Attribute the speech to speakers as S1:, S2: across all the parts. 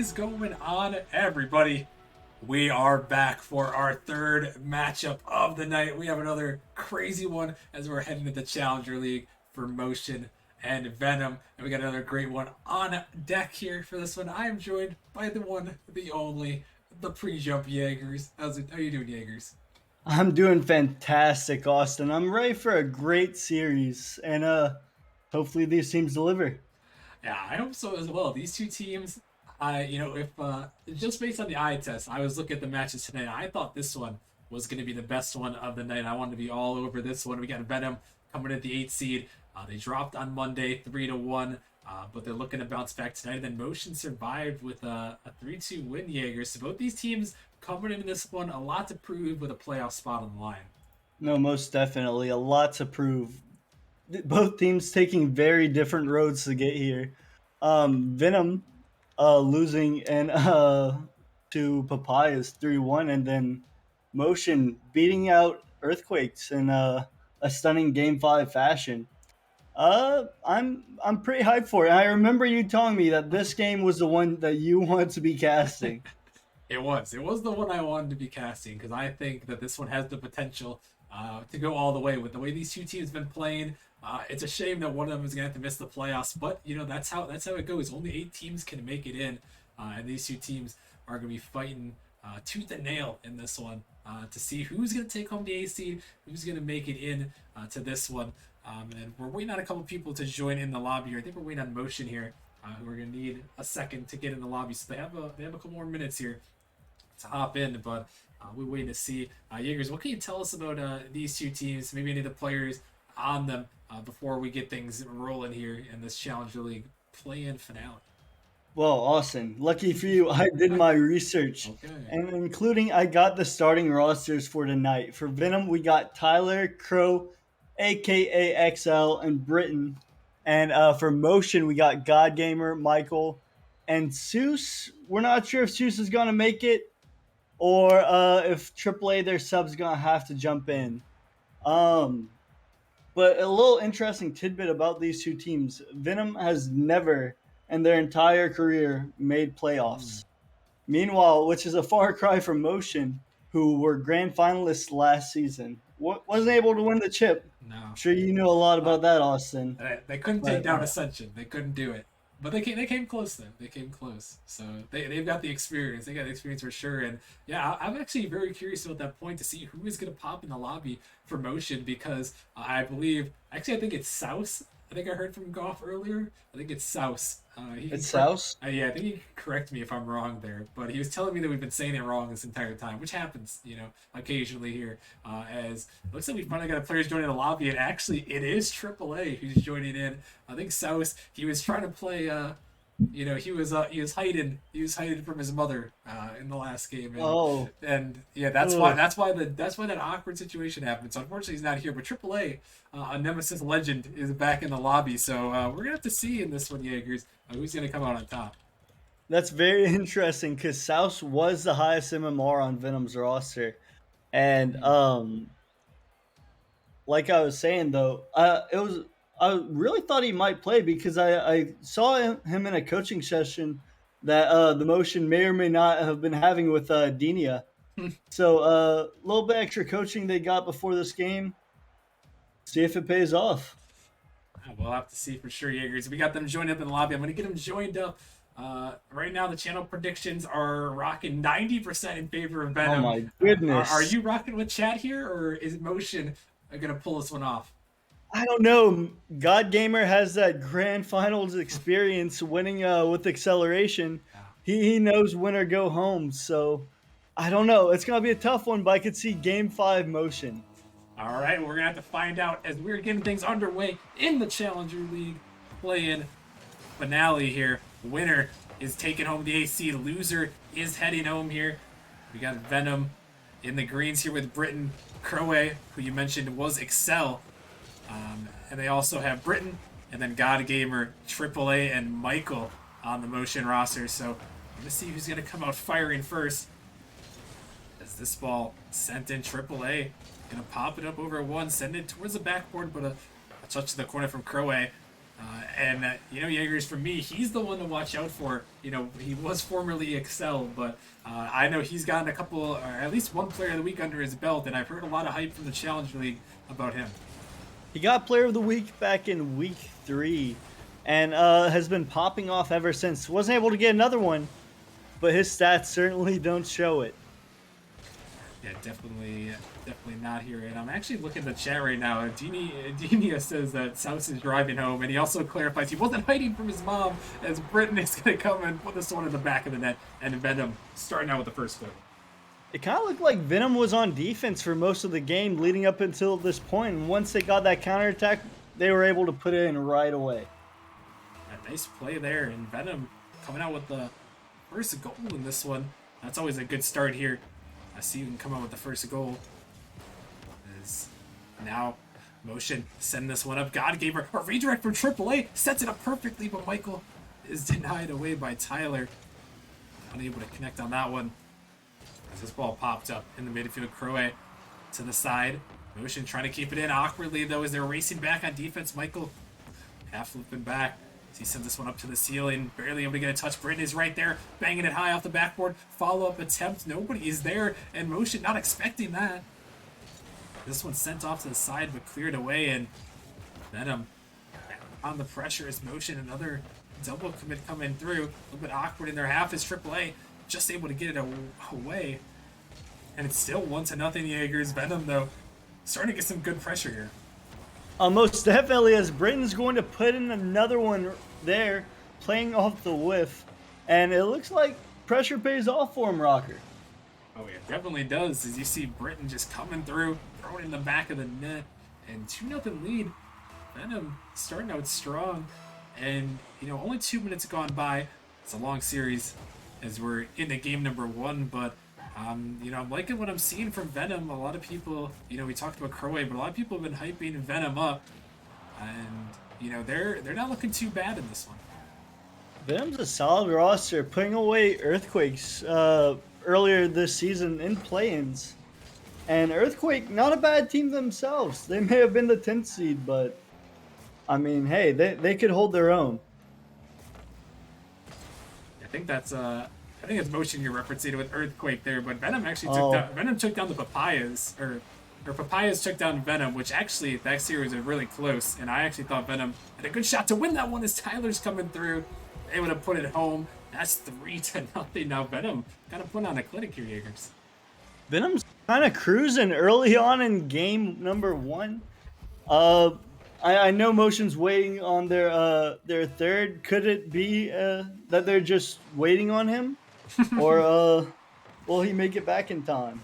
S1: is going on, everybody? We are back for our third matchup of the night. We have another crazy one as we're heading to the Challenger League for Motion and Venom. And we got another great one on deck here for this one. I am joined by the one, the only, the pre-jump Jaegers. How you doing, Jaegers?
S2: I'm doing fantastic, Austin. I'm ready for a great series, and hopefully these teams deliver.
S1: Yeah, I hope so as well. These two teams, if just based on the eye test, I was looking at the matches today. I thought this one was going to be the best one of the night. I wanted to be all over this one. We got Venom coming at the 8th seed. They dropped on Monday 3-1, but they're looking to bounce back tonight. And then Motion survived with a 3-2 win, Jaeger. So both these teams coming into this one, a lot to prove with a playoff spot on the line.
S2: No, most definitely, a lot to prove. Both teams taking very different roads to get here. Venom losing and to Papayas 3-1, and then Motion beating out Earthquakes in a stunning Game 5 fashion. I'm pretty hyped for it. I remember you telling me that this game was the one that you wanted to be casting.
S1: It was. It was the one I wanted to be casting because I think that this one has the potential to go all the way with the way these two teams have been playing. It's a shame that one of them is gonna have to miss the playoffs, but that's how it goes. Only 8 teams can make it in, and these two teams are gonna be fighting tooth and nail in this one to see who's gonna take home the A seed, who's gonna make it in to this one. And we're waiting on a couple people to join in the lobby here. I think we're waiting on Motion here, who are gonna need a second to get in the lobby. So they have a couple more minutes here to hop in, but we're waiting to see. Jaegers, what can you tell us about these two teams, maybe any of the players on them before we get things rolling here in this Challenger League play-in finale?
S2: Well, Austin, lucky for you, I did my research,
S1: Okay.
S2: and including I got the starting rosters for tonight. For Venom, we got Tyler, Crow, aka XL, and Britain. And for Motion, we got God Gamer, Michael, and Seuss. We're not sure if Seuss is going to make it or if AAA, their sub's going to have to jump in. Um, but a little interesting tidbit about these two teams: Venom has never, in their entire career, made
S1: Hmm.
S2: playoffs. Meanwhile, which is a far cry from Motion, who were grand finalists last season, wasn't able to win the chip. I'm
S1: No.
S2: sure you know a lot
S1: Uh,
S2: about that, Austin.
S1: they couldn't take
S2: But
S1: down Ascension. They couldn't do it. But they came close though. They came close. So they've got the experience. They got the experience for sure. And yeah, I'm actually very curious about that point to see who is going to pop in the lobby for Motion because I believe actually I think it's Souse. I think I heard from Goff earlier. I think it's Souse. He can
S2: it's
S1: correct.
S2: South.
S1: Yeah, I think he can correct me if I'm wrong there. But he was telling me that we've been saying it wrong this entire time, which happens, occasionally here. As it looks like we finally got a players joining the lobby, and actually it is AAA who's joining in. I think Souse he was trying to play. He was hiding from his mother in the last game, and
S2: Oh,
S1: and yeah, that's why
S2: ugh.
S1: that's why that awkward situation happened. So unfortunately, he's not here. But AAA, a Nemesis legend, is back in the lobby. So we're gonna have to see in this one, Jaegers, who's gonna come out on top.
S2: That's very interesting because South was the highest MMR on Venom's roster. And
S1: Hmm.
S2: like I was saying though, it was I really thought he might play because I saw him in a coaching session that the motion may or may not have been having with Denia. So a little bit extra coaching they got before this game. See if it pays off.
S1: We'll have to see for sure, Jaegers. We got them joined up in the lobby. I'm gonna get them joined up. Right now, the channel predictions are rocking 90% in favor of
S2: Oh
S1: Venom.
S2: my
S1: Are
S2: goodness!
S1: you rocking with chat here, or is Motion gonna pull this one off?
S2: I don't know. God Gamer has that grand finals experience winning with acceleration.
S1: Yeah.
S2: He knows win or go home. So I don't know. It's gonna be a tough one, but I could see Game 5 motion.
S1: All right, we're gonna have to find out as we're getting things underway in the Challenger League play-in finale here. Winner is taking home the AC. Loser is heading home here. We got Venom in the greens here with Britain. Crowe, who you mentioned was Excel. And they also have Britain and then God Gamer, AAA, and Michael on the motion roster. So let's see who's going to come out firing first. As this ball sent in AAA. Going to pop it up over one, send it towards the backboard, but a touch to the corner from Crowe. Jaegers, for me, he's the one to watch out for. He was formerly Excel, but I know he's gotten a couple, or at least one player of the week under his belt, and I've heard a lot of hype from the Challenge League about him.
S2: He got Player of the Week back in week 3 and has been popping off ever since. Wasn't able to get another one, but his stats certainly don't show it.
S1: Yeah, definitely not here. And I'm actually looking at the chat right now. Denia says that South is driving home, and he also clarifies he wasn't hiding from his mom, as Britain is going to come and put this one in the back of the net, and Venom starting out with the first goal.
S2: It kind of looked like Venom was on defense for most of the game leading up until this point, and once they got that counterattack, they were able to put it in right away.
S1: A nice play there, and Venom coming out with the first goal in this one. That's always a good start here. I see you can come out with the first goal. Is now Motion send this one up. God gave her a redirect from AAA, sets it up perfectly, but Michael is denied away by Tyler. Unable to connect on that one. As this ball popped up in the midfield, Crowe to the side. Motion trying to keep it in awkwardly though as they're racing back on defense. Michael half flipping back. He sends this one up to the ceiling, barely able to get a touch. Britain is right there, banging it high off the backboard. Follow-up attempt, nobody is there, and Motion not expecting that. This one sent off to the side, but cleared away, and Venom on the pressure as Motion, another double commit coming through. A little bit awkward in their half as AAA, just able to get it away. And it's still 1-0 Jaegers. Venom, though, starting to get some good pressure here.
S2: Most definitely, as Britain's going to put in another one there, playing off the whiff. And it looks like pressure pays off for him, Rocker.
S1: Oh, yeah, definitely does. As you see Britain just coming through, throwing in the back of the net. And 2-0 lead. Venom starting out strong. And, only 2 minutes gone by. It's a long series as we're into game number 1, but I'm liking what I'm seeing from Venom. A lot of people, we talked about Crowe, but a lot of people have been hyping Venom up, and they're not looking too bad in this one.
S2: Venom's a solid roster, putting away Earthquakes earlier this season in play-ins, and Earthquake not a bad team themselves. They may have been the 10th seed, but I mean, hey, they could hold their own.
S1: I think it's Motion you're referencing with Earthquake there, but Venom actually took down the Papayas, or Papayas took down Venom, which actually that series was really close, and I actually thought Venom had a good shot to win that one as Tyler's coming through, able to put it home. That's 3-0 now. Venom kind of put on a clinic here, Jaegers.
S2: Venom's kind of cruising early on in game number 1. I know Motion's waiting on their third. Could it be that they're just waiting on him? Or will he make it back in time?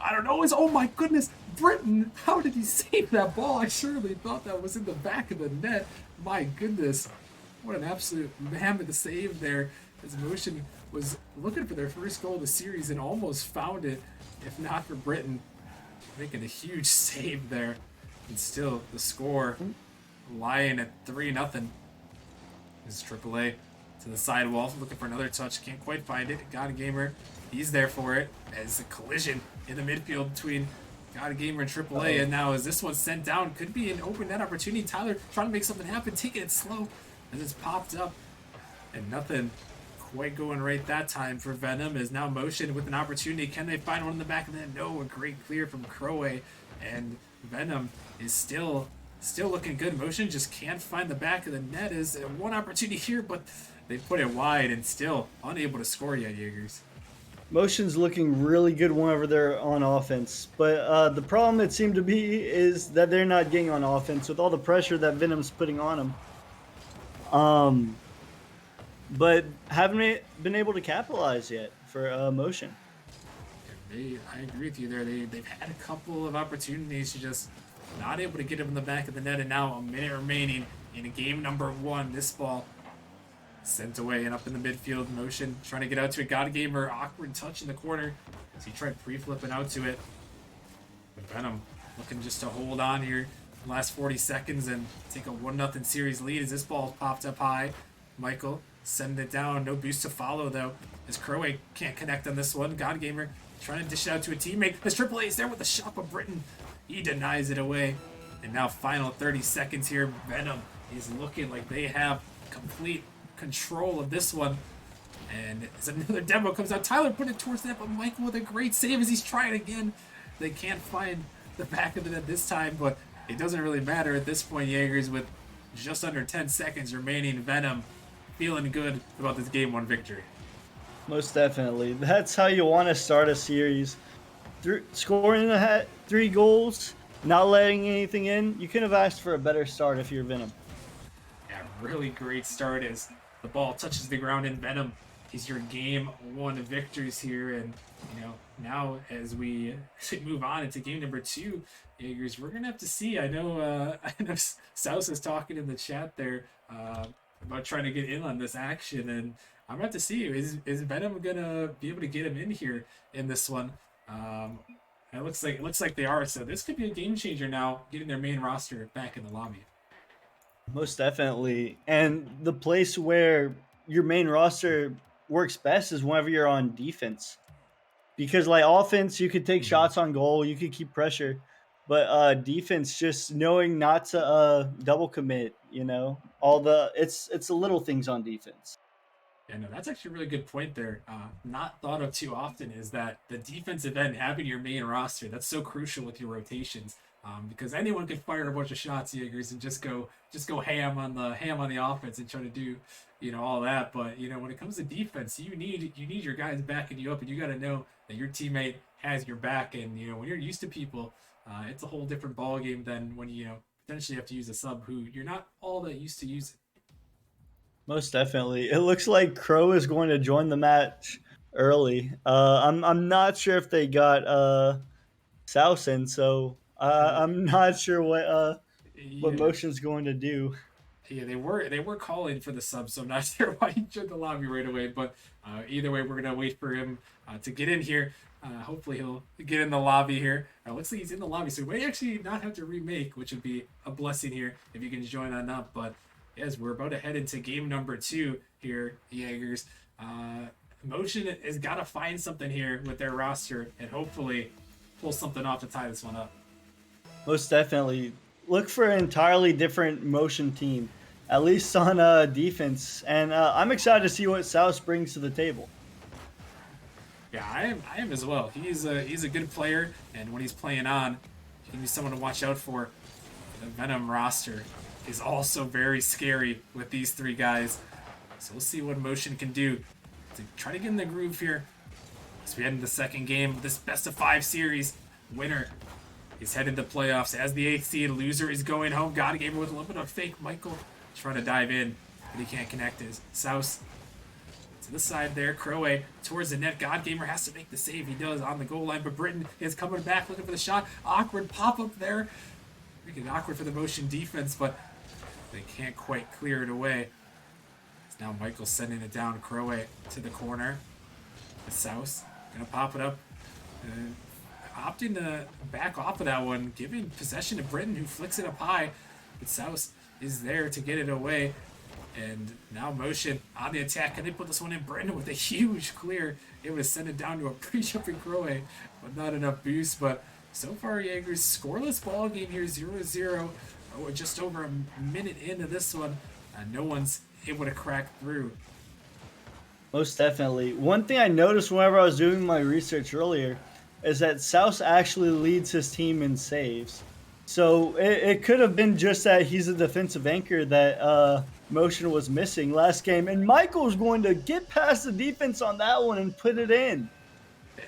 S1: I don't know. Oh my goodness, Britain! How did he save that ball? I surely thought that was in the back of the net. My goodness, what an absolute mammoth save there. As Motion was looking for their first goal of the series and almost found it, if not for Britain making a huge save there. And still, the score lying at 3-0. Is AAA to the sidewall, looking for another touch. Can't quite find it. God Gamer, he's there for it. As a collision in the midfield between God Gamer and AAA. And now as this one's sent down, could be an open net opportunity. Tyler trying to make something happen, taking it slow as it's popped up. And nothing quite going right that time for Venom. Is now Motion with an opportunity. Can they find one in the back of the net? No, a great clear from Crowe. And Venom is still looking good. Motion just can't find the back of the net. Is one opportunity here, but they put it wide and still unable to score yet, Jaegers.
S2: Motion's looking really good whenever they're on offense, but the problem it seemed to be is that they're not getting on offense with all the pressure that Venom's putting on them. But haven't been able to capitalize yet for Motion.
S1: I agree with you there. They've had a couple of opportunities to just not able to get him in the back of the net, and now a minute remaining in game number 1. This ball sent away and up in the midfield. Motion trying to get out to it. God Gamer, awkward touch in the corner as he tried pre-flipping out to it. But Venom looking just to hold on here the last 40 seconds and take a 1-0 series lead as this ball popped up high. Michael sending it down. No boost to follow though, as Crowe can't connect on this one. God Gamer trying to dish it out to a teammate. As AAA is there with the shot of Britain. He denies it away. And now final 30 seconds here. Venom is looking like they have complete control of this one. And as another demo comes out, Tyler put it towards that, but Michael with a great save as he's trying again. They can't find the back of the net this time, but it doesn't really matter at this point, Jaegers, with just under 10 seconds remaining. Venom feeling good about this game one victory.
S2: Most definitely. That's how you want to start a series. Scoring 3 goals, not letting anything in. You couldn't have asked for a better start if you're Venom.
S1: Yeah, really great start as the ball touches the ground in Venom. Is your game one victories here, and now as we move on into game number 2, Jaegers, we're gonna have to see. I know South is talking in the chat there about trying to get in on this action, and I'm gonna have to see is Venom gonna be able to get him in here in this one. It looks like they are, so this could be a game changer now, getting their main roster back in the lobby.
S2: Most definitely. And the place where your main roster works best is whenever you're on defense. Because like offense, you could take shots on goal, you could keep pressure. But defense, just knowing not to double commit, it's the little things on defense.
S1: Yeah, no, that's actually a really good point there. Not thought of too often is that the defensive end having your main roster, that's so crucial with your rotations. Because anyone could fire a bunch of shots, Jaegers, and just go ham on the offense and try to do all that. But when it comes to defense, you need your guys backing you up, and you got to know that your teammate has your back. And when you're used to people, it's a whole different ball game than when you potentially have to use a sub who you're not all that used to using.
S2: Most definitely. It looks like Crow is going to join the match early. I'm not sure if they got Souse in, so I'm not sure what
S1: Yeah.
S2: Motion's going to do.
S1: Yeah, they were calling for the sub, so I'm not sure why he joined the lobby right away. But either way, we're gonna wait for him to get in here. Hopefully, he'll get in the lobby here. Looks like he's in the lobby, so we may actually not have to remake, which would be a blessing here if you can join on up. But yes, we're about to head into game number 2 here, Jaegers. Motion has got to find something here with their roster and hopefully pull something off to tie this one up.
S2: Most definitely. Look for an entirely different Motion team, at least on defense. And I'm excited to see what Souse brings to the table.
S1: Yeah, I am as well. He's a good player, and when he's playing on, he can be someone to watch out for. The Venom roster is also very scary with these 3 guys. So we'll see what Motion can do to try to get in the groove here. As we head into the second game of this best of 5 series, winner is headed to playoffs as the 8th seed. Loser is going home. God Gamer with a little bit of fake. Michael trying to dive in, but he can't connect his. Souse to the side there. Crowe towards the net. God Gamer has to make the save. He does on the goal line, but Britain is coming back looking for the shot. Awkward pop up there. Making it awkward for the Motion defense, but they can't quite clear it away. It's now Michael sending it down. Crowe to the corner. The Souse gonna pop it up. Opting to back off of that one, giving possession to Britain, who flicks it up high. But Souse is there to get it away. And now Motion on the attack. Can they put this one in? Britain with a huge clear. It would send it down to a pre-jumping Crowe, but not enough boost. But so far, Jaegers, scoreless ball game here, 0-0. Oh, just over a minute into this one. No one's able to crack through.
S2: Most definitely. One thing I noticed whenever I was doing my research earlier is that Souse actually leads his team in saves. So it could have been just that he's a defensive anchor that Motion was missing last game. And Michael's going to get past the defense on that one and put it in.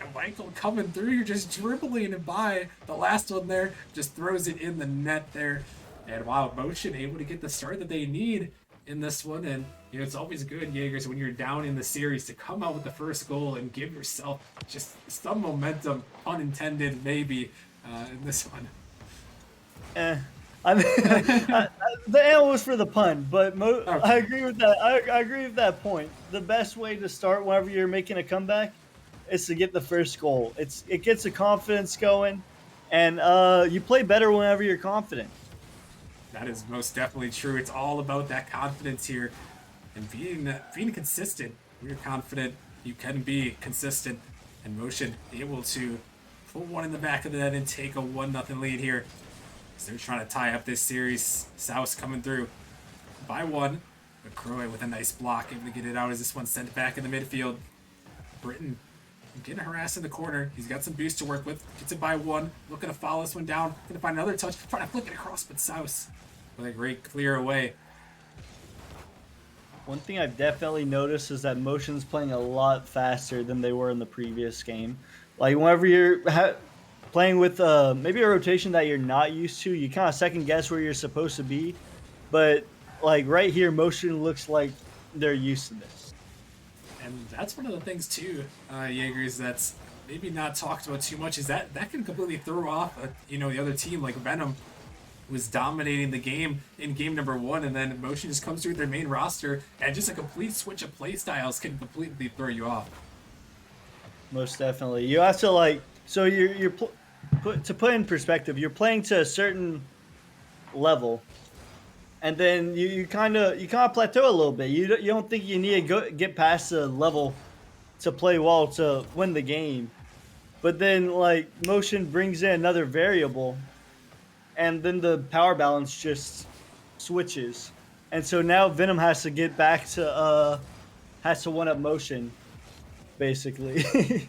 S1: And Michael coming through, you're just dribbling it by. The last one there just throws it in the net there. And wow, Motion able to get the start that they need in this one. And it's always good, Jaegers, when you're down in the series to come out with the first goal and give yourself just some momentum, unintended maybe, in this one.
S2: I mean, the L was for the pun, but
S1: Okay.
S2: I agree with that. I agree with that point. The best way to start whenever you're making a comeback is to get the first goal. It gets the confidence going, and you play better whenever you're confident.
S1: That is most definitely true. It's all about that confidence here and being consistent. When you're confident, you can be consistent. And Motion able to put one in the back of the net and take a 1-0 lead here. So they're trying to tie up this series. Souse coming through. by one. But Crowe with a nice block, able to get it out as this one's sent back in the midfield. Britton getting harassed in the corner. He's got some boost to work with. Gets it by one. Looking to follow this one down. Gonna find another touch. Trying to flick it across, but Souse with a great clear away.
S2: One thing I've definitely noticed is that Motion's playing a lot faster than they were in the previous game. Like whenever you're playing with maybe a rotation that you're not used to, you kind of second guess where you're supposed to be. But like right here, Motion looks like they're used to this.
S1: And that's one of the things too, Jaegers, that's maybe not talked about too much, is that can completely throw off, the other team. Like Venom was dominating the game in game number 1, and then Motion just comes through their main roster, and just a complete switch of play styles can completely throw you off.
S2: Most definitely, you have to so to put in perspective, you're playing to a certain level, and then you kind of plateau a little bit. You don't think you need to get past the level to play well to win the game, but then like Motion brings in another variable, and then the power balance just switches, and so now Venom has to get back to has to one up Motion, basically.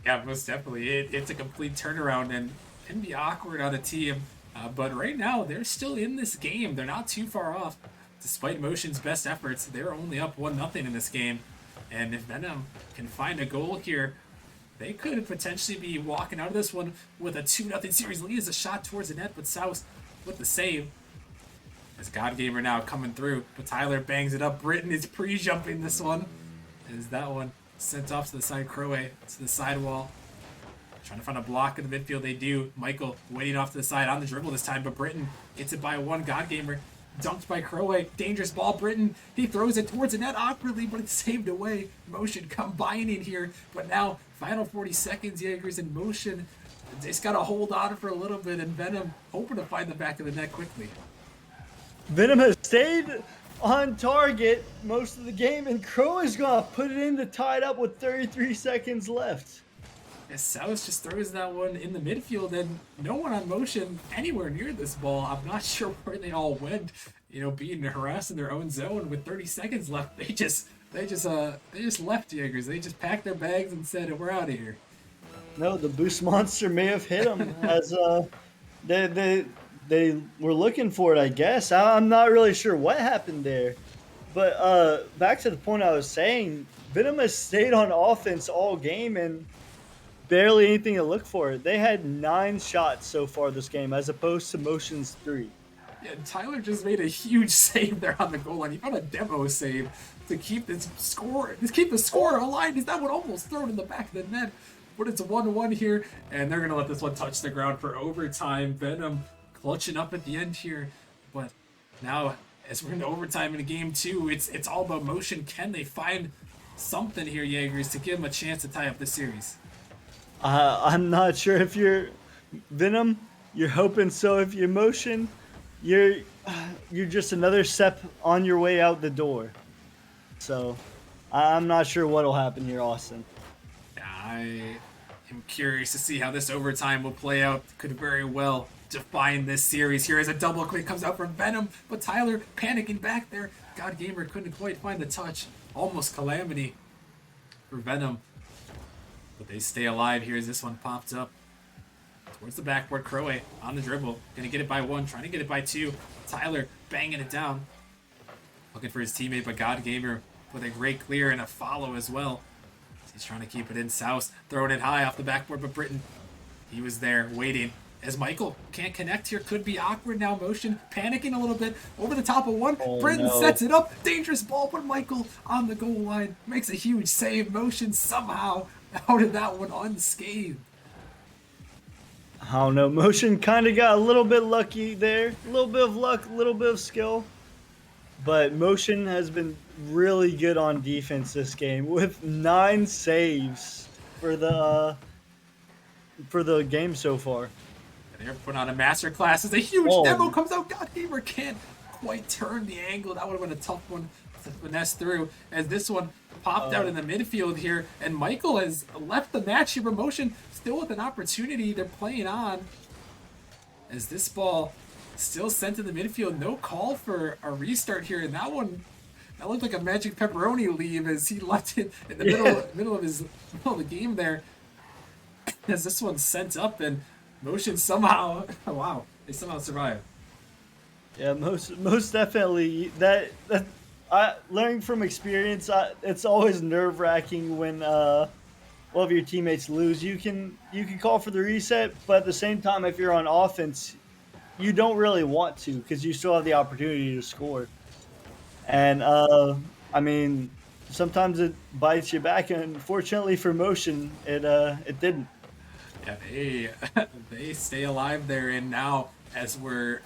S1: Yeah, most definitely. It's a complete turnaround and can be awkward on a team. But right now, they're still in this game. They're not too far off. Despite Motion's best efforts, they're only up 1-0 in this game. And if Venom can find a goal here, they could potentially be walking out of this one with a 2-0 series lead as a shot towards the net, but South with the save. As God Gamer now coming through, but Tyler bangs it up. Britton is pre-jumping this one. As that one sent off to the side, Crowe to the sidewall. Trying to find a block in the midfield, they do. Michael waiting off to the side on the dribble this time, but Britton gets it by one. God Gamer dunked by Crowe. Dangerous ball, Britton. He throws it towards the net awkwardly, but it's saved away. Motion combining here, but now final 40 seconds, Jaegers in motion. Just got to hold on for a little bit, and Venom hoping to find the back of the net quickly.
S2: Venom has stayed on target most of the game, and Crowe is going to put it in to tie it up with 33 seconds left.
S1: As South just throws that one in the midfield, and no one on Motion anywhere near this ball. I'm not sure where they all went, being harassed in their own zone with 30 seconds left. They just left, Jaegers. They just packed their bags and said, we're out of here.
S2: No, the boost monster may have hit them as they were looking for it, I guess. I'm not really sure what happened there. But back to the point I was saying, Venom has stayed on offense all game and barely anything to look for. They had 9 shots so far this game as opposed to Motion's 3.
S1: Yeah, Tyler just made a huge save there on the goal line. He found a demo save to keep the score alive. He's that one almost thrown in the back of the net. But it's 1-1 here, and they're going to let this one touch the ground for overtime. Venom clutching up at the end here. But now, as we're into overtime in game 2, it's all about Motion. Can they find something here, Jaegers, to give them a chance to tie up the series?
S2: I'm not sure if you're Venom. You're hoping so. If you're Motion, you're just another step on your way out the door. So I'm not sure what'll happen here, Austin.
S1: I am curious to see how this overtime will play out. Could very well define this series here as a double quick comes out from Venom, but Tyler panicking back there. God Gamer couldn't quite find the touch. Almost calamity for Venom. But they stay alive here as this one popped up. Towards the backboard, Crowe on the dribble. Gonna get it by one, trying to get it by two. Tyler banging it down. Looking for his teammate, but God Gamer with a great clear and a follow as well. He's trying to keep it in. South throwing it high off the backboard, but Britton, he was there waiting. As Michael can't connect here, could be awkward now. Motion panicking a little bit over the top of one. Britton sets it up. Dangerous ball, but Michael on the goal line makes a huge save. Motion somehow out of that one unscathed.
S2: I don't know. Motion kind of got a little bit lucky there. A little bit of luck, a little bit of skill. But Motion has been really good on defense this game with 9 saves for the game so far.
S1: And they're putting on a masterclass as a huge demo comes out. God Gamer can't quite turn the angle. That would have been a tough one to finesse through as this one popped out in the midfield here. And Michael has left the match here, but Motion still with an opportunity. They're playing on as this ball still sent to the midfield. No call for a restart here, and that one, that looked like a magic pepperoni leave as he left it in the middle of the game there. As this one's sent up and motion somehow, wow, they somehow survive.
S2: Yeah, most definitely. That I learning from experience. It's always nerve wracking when one of your teammates lose. You can call for the reset, but at the same time, if you're on offense, you don't really want to because you still have the opportunity to score. And I mean, sometimes it bites you back, and fortunately for motion, it didn't.
S1: Yeah, they they stay alive there, and now as we're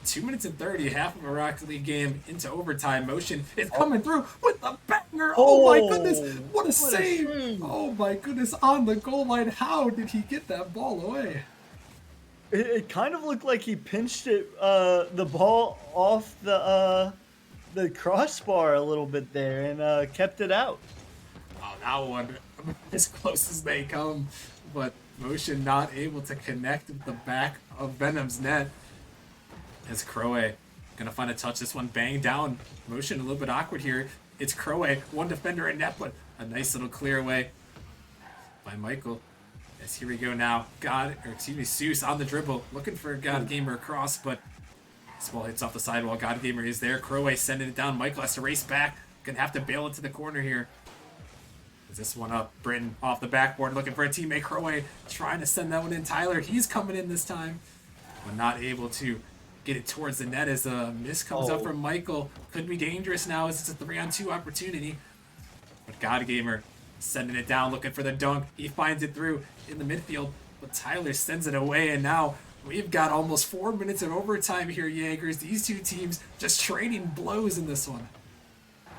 S1: 2 minutes and 30, half of a Rocket League game into overtime, motion is coming through with the banger. Oh my goodness, what a save! Oh my goodness, on the goal line. How did he get that ball away?
S2: It kind of looked like he pinched it, the ball off the crossbar a little bit there and kept it out.
S1: Oh, that one as close as they come, but motion not able to connect with the back of Venom's net. As Crowe gonna find a touch. This one banged down. Motion a little bit awkward here. It's Crowe, one defender in net, but a nice little clear away by Michael. As here we go now. Seuss on the dribble, looking for God Gamer across, but this ball hits off the sidewall. God Gamer is there. Crowe sending it down. Michael has to race back. Gonna have to bail it to the corner here. Is this one up? Britton off the backboard looking for a teammate. Crowe trying to send that one in. Tyler, he's coming in this time, but not able to get it towards the net as a miss comes up from Michael. Could be dangerous now as it's a 3-on-2 opportunity. But God Gamer sending it down, looking for the dunk. He finds it through in the midfield, but Tyler sends it away, and now we've got almost 4 minutes of overtime here, Jaegers. These two teams just trading blows in this one.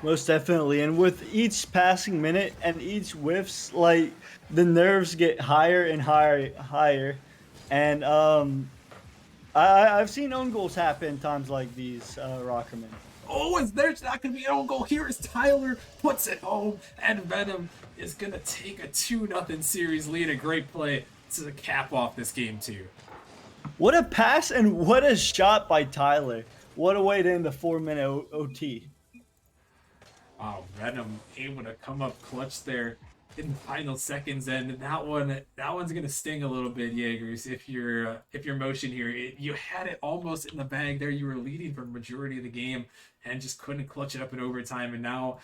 S2: Most definitely, and with each passing minute and each whiffs, like the nerves get higher and higher, and I've seen own goals happen times like these, Rockerman.
S1: Oh, is there's not going to be an own goal here as Tyler puts it home, and Venom is going to take a 2-0 series lead. A great play to cap off this game, too.
S2: What a pass and what a shot by Tyler. What a way to end the 4-minute OT.
S1: Wow, Venom able to come up clutch there in the final seconds, and that one's gonna sting a little bit, Jaegers. If you're motion here, you had it almost in the bag there. You were leading for the majority of the game and just couldn't clutch it up in overtime. And now,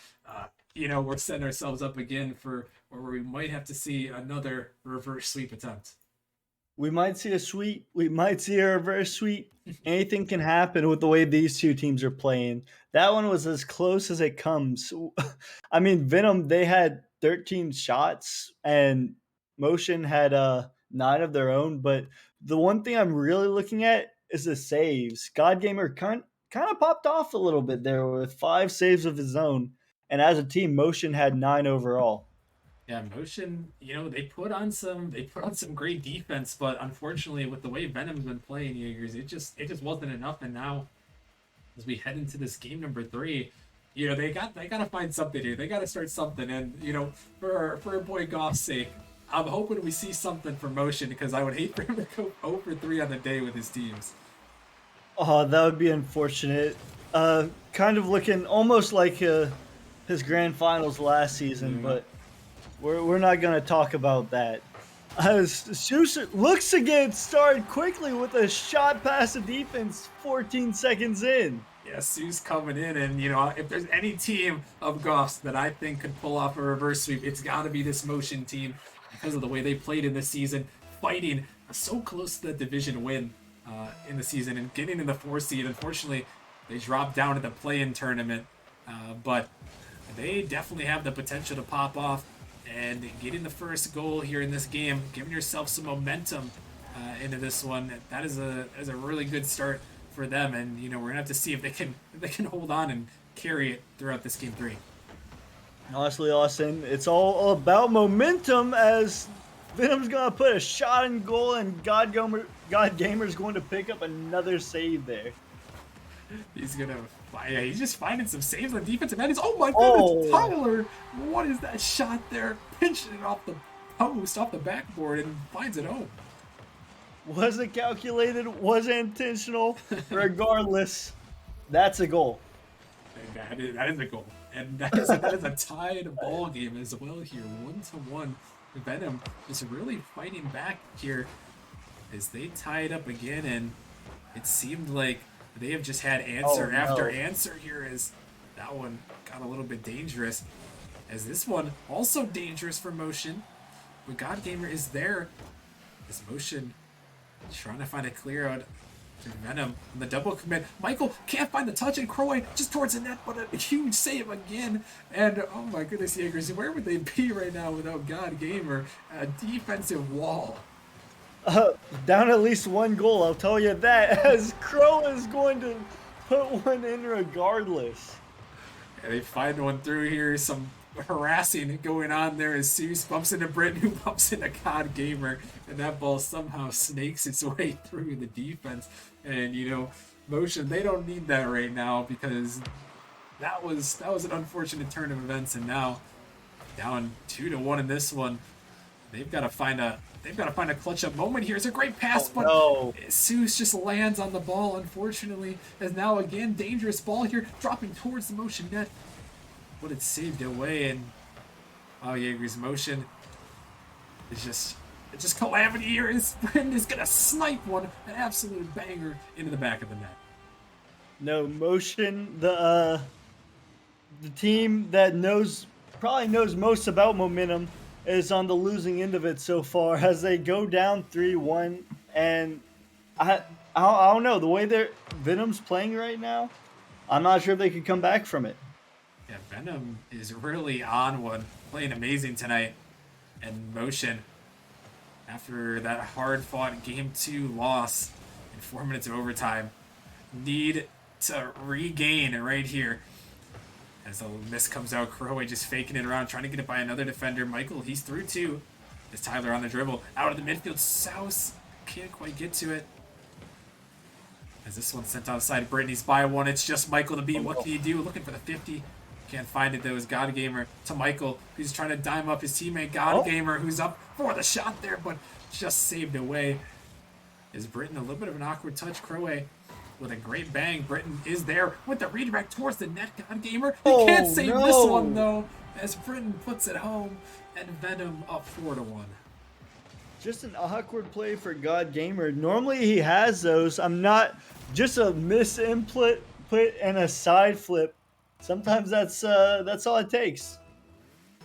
S1: we're setting ourselves up again for where we might have to see another reverse sweep attempt.
S2: We might see a sweep. We might see a reverse sweep. Anything can happen with the way these two teams are playing. That one was as close as it comes. I mean, Venom, they had 13 shots and Motion had 9 of their own. But the one thing I'm really looking at is the saves. God Gamer kind of popped off a little bit there with 5 saves of his own. And as a team, Motion had 9 overall.
S1: Yeah, motion. They put on some great defense, but unfortunately, with the way Venom's been playing, Jaegers, it just wasn't enough. And now, as we head into this game number 3, they got to find something here. They got to start something. And for our boy Goff's sake, I'm hoping we see something for motion because I would hate for him to go 0 for 3 on the day with his teams.
S2: Oh, that would be unfortunate. Kind of looking almost like his grand finals last season, but. We're not going to talk about that. Seuss looks to get started quickly with a shot past the defense 14 seconds in.
S1: Yeah, Seuss coming in, and if there's any team of Goffs that I think could pull off a reverse sweep, it's got to be this motion team because of the way they played in this season, fighting so close to the division win in the season and getting in the 4 seed. Unfortunately, they dropped down to the play-in tournament, but they definitely have the potential to pop off. And getting the first goal here in this game, giving yourself some momentum into this one, that is a really good start for them. And we're gonna have to see if they can hold on and carry it throughout this game 3.
S2: Honestly, Austin, it's all about momentum as Venom's gonna put a shot in goal, and God Gamer's going to pick up another save there.
S1: He's just finding some saves on defensive end. Oh my goodness, Tyler! What is that shot there? Pinching it off the post, off the backboard, and finds it home.
S2: Wasn't calculated, wasn't intentional. Regardless, that's a goal.
S1: And that is a goal. And that is a tied ball game as well here. 1-1. Venom is really fighting back here as they tie it up again, and it seemed like they have just had answer
S2: Oh,
S1: after
S2: no.
S1: answer here as that one got a little bit dangerous. As this one also dangerous for Motion. But God Gamer is there. This Motion trying to find a clear out to Venom on the double commit. Michael can't find the touch, and Croy just towards the net, but a huge save again. And oh my goodness, Jaegers, where would they be right now without God Gamer? A defensive wall.
S2: Down at least one goal, I'll tell you that, as Crow is going to put one in regardless.
S1: And they find one through here. Some harassing going on there as Seuss bumps into Britton, who bumps into God Gamer, and that ball somehow snakes its way through the defense. And Motion, they don't need that right now because that was an unfortunate turn of events, and now down 2-1 in this one. They've got to find a clutch up moment here. It's a great pass, but
S2: No.
S1: Seuss just lands on the ball, unfortunately. As now again, dangerous ball here, dropping towards the Motion net. But it's saved away, and Jaeger's Motion is just calamity here. His friend is gonna snipe one, an absolute banger into the back of the net.
S2: No, Motion, the team that probably knows most about momentum, is on the losing end of it so far as they go down 3-1. And I don't know, the way Venom's playing right now, I'm not sure if they could come back from it.
S1: Yeah, Venom is really on one, playing amazing tonight. And Motion, after that hard-fought Game 2 loss in 4 minutes of overtime, need to regain right here. As the miss comes out, Croway just faking it around, trying to get it by another defender. Michael, he's through too. As Tyler on the dribble, out of the midfield. Souse can't quite get to it. As this one's sent outside, Brittany's by one. It's just Michael to beat. What can he do? Looking for the 50. Can't find it though. Is God Gamer to Michael, who's trying to dime up his teammate God Gamer, who's up for the shot there, but just saved away. Is Britton a little bit of an awkward touch? Croway with a great bang. Britton is there with the redirect towards the net. God Gamer, he can't save this one though, as Britton puts it home, and Venom up 4-1.
S2: Just an awkward play for God Gamer. Normally he has those. I'm not just a miss input and a side flip. Sometimes that's all it takes.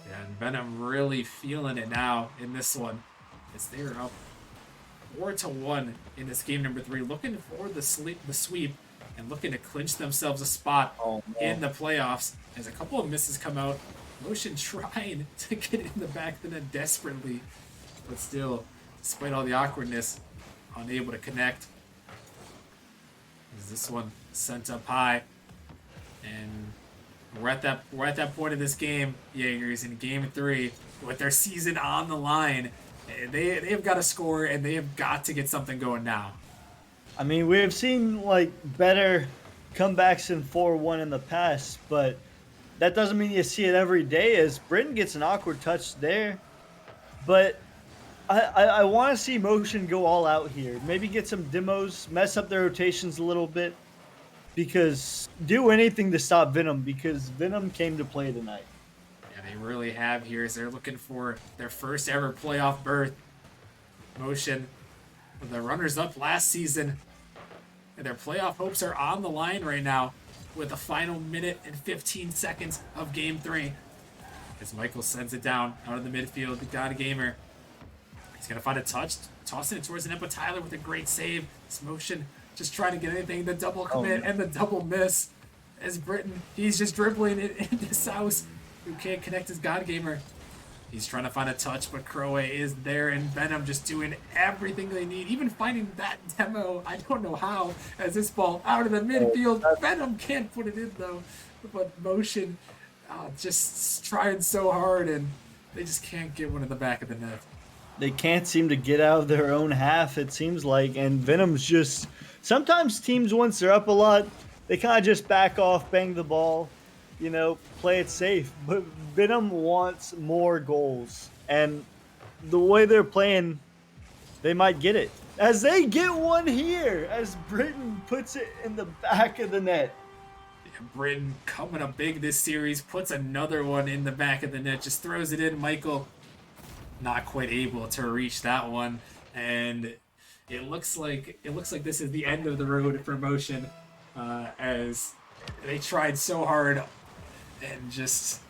S1: Yeah, and Venom really feeling it now in this one. As they're up 4-1 in this game number 3, looking for the sweep and looking to clinch themselves a spot in the playoffs. As a couple of misses come out, Motion trying to get in the back of the net desperately, but still, despite all the awkwardness, unable to connect. Is this one sent up high, and we're at that point of this game, Jaegers, in Game 3, with their season on the line. They've got to score, and they have got to get something going now.
S2: I mean, we have seen better comebacks than 4-1 in the past, but that doesn't mean you see it every day. As Britton gets an awkward touch there, but I want to see Motion go all out here. Maybe get some demos, mess up their rotations a little bit, because do anything to stop Venom, because Venom came to play tonight.
S1: Yeah, they really have here as they're looking for their first ever playoff berth. Motion, the runners-up last season, and their playoff hopes are on the line right now with the final minute and 15 seconds of Game 3. As Michael sends it down out of the midfield, the God Gamer. He's going to find a touch, tossing it towards the net, but Tyler with a great save. This Motion just trying to get anything, the double commit and the double miss. As Britton, he's just dribbling it into Souse, who can't connect his God Gamer. He's trying to find a touch, but Croway is there, and Venom just doing everything they need, even finding that demo. I don't know how, as this ball out of the midfield. Venom can't put it in, though, but Motion just trying so hard, and they just can't get one in the back of the net.
S2: They can't seem to get out of their own half, it seems like, and Venom's just... Sometimes teams, once they're up a lot, they kind of just back off, bang the ball, play it safe. But Venom wants more goals, and the way they're playing, they might get it. as they get one here, as Britain puts it in the back of the net.
S1: Britain coming up big this series, puts another one in the back of the net, just throws it in. Michael not quite able to reach that one, and it looks like this is the end of the road for Motion, as they tried so hard and just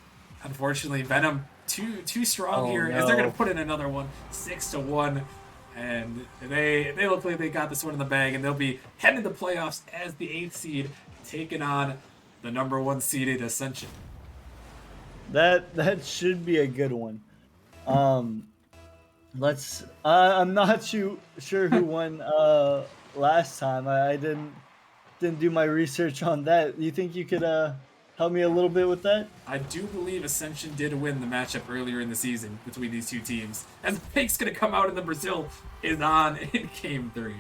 S1: unfortunately Venom too strong
S2: Oh
S1: here, as they're gonna
S2: no.
S1: put in another one, 6-1, and they look like they got this one in the bag, and they'll be heading to the playoffs as the 8th seed, taking on the number 1 seeded Ascension.
S2: That should be a good one. Um, let's. I'm not too sure who won last time. I didn't do my research on that. You think you could help me a little bit with that?
S1: I do believe Ascension did win the matchup earlier in the season between these two teams, as the pick's gonna come out in the Brazil is on in Game 3.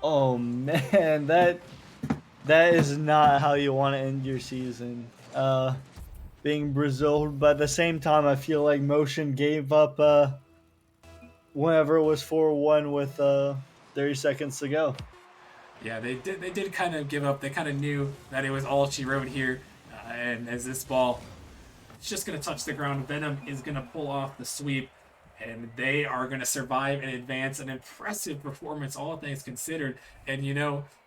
S2: Oh man, that is not how you want to end your season. Being Brazil, but at the same time, I feel like Motion gave up whenever it was 4-1 with 30 seconds to go.
S1: Yeah, they did kind of give up. They kind of knew that it was all she wrote here, and as this ball, it's just gonna touch the ground. Venom is gonna pull off the sweep, and they are gonna survive and advance. An impressive performance, all things considered. And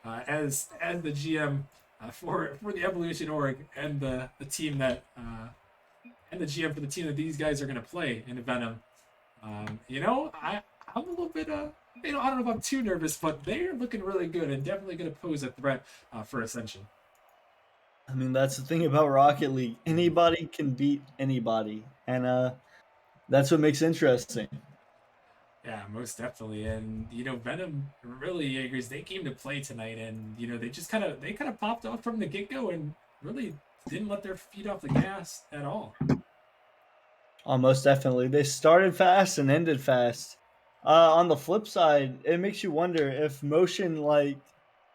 S1: as the GM for the Evolution org and the team that and the GM for the team that these guys are gonna play in Venom, I'm a little bit I don't know if I'm too nervous, but they're looking really good and definitely going to pose a threat for Ascension.
S2: I mean, that's the thing about Rocket League. Anybody can beat anybody, and that's what makes it interesting.
S1: Yeah, most definitely. And Venom really Jaegers, they came to play tonight, and they kind of popped off from the get go and really didn't let their feet off the gas at all.
S2: Almost definitely. They started fast and ended fast. On the flip side, it makes you wonder if Motion, like,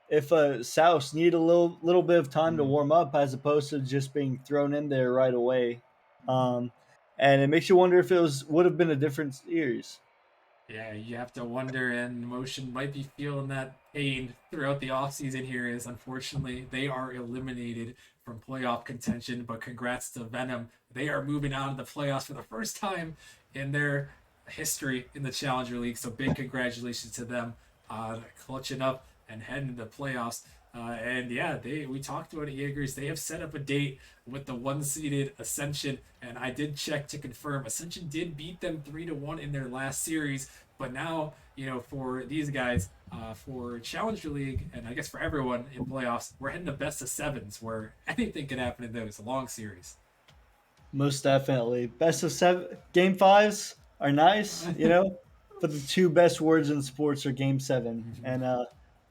S2: if Souse need a little bit of time to
S1: Mm.
S2: warm up as opposed to just being thrown in there right away. Um, and it makes you wonder if it would have been a different series.
S1: Yeah, you have to wonder, and Motion might be feeling that pain throughout the offseason here, as unfortunately they are eliminated from playoff contention. But congrats to Venom. They are moving on to the playoffs for the first time in their history in the Challenger League. So big congratulations to them, clutching up and heading to the playoffs. And yeah, we talked about it, Jaegers. They have set up a date with the 1 seeded Ascension, and I did check to confirm Ascension did beat them 3-1 in their last series. But now, for these guys, for Challenger League, and I guess for everyone in playoffs, we're heading to best of sevens, where anything can happen in those. A long series.
S2: Most definitely. Best of seven. Game fives are nice, but the two best words in sports are game seven. And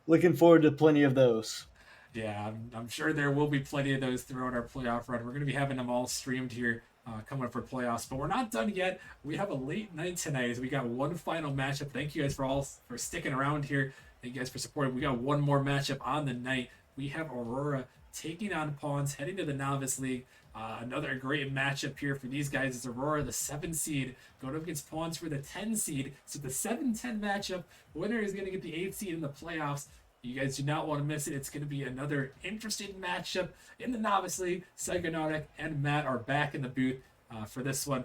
S2: looking forward to plenty of those.
S1: Yeah, I'm sure there will be plenty of those throughout our playoff run. We're going to be having them all streamed here coming up for playoffs, but we're not done yet. We have a late night tonight as we got one final matchup. Thank you guys for sticking around here. Thank you guys for supporting. We got one more matchup on the night. We have Aurora taking on Pawns, heading to the Novice League. Another great matchup here for these guys is Aurora, the 7 seed, going up against Pawns for the 10 seed. So the 7-10 matchup, winner is going to get the 8th seed in the playoffs. You guys do not want to miss it. It's going to be another interesting matchup in the Novice League. Psychonautic and Matt are back in the booth for this one.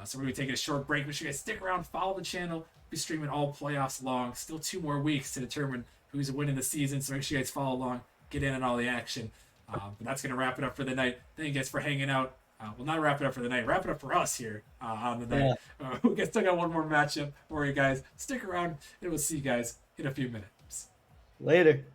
S1: So we're going to be taking a short break. Make sure you guys stick around, follow the channel. We'll be streaming all playoffs long. Still 2 more weeks to determine who's winning the season. So make sure you guys follow along, get in on all the action. But that's going to wrap it up for the night. Thank you guys for hanging out. Well, not wrap it up for the night. Wrap it up for us here on the night. We guys still got one more matchup for you guys. Stick around, and we'll see you guys in a few minutes.
S2: Later.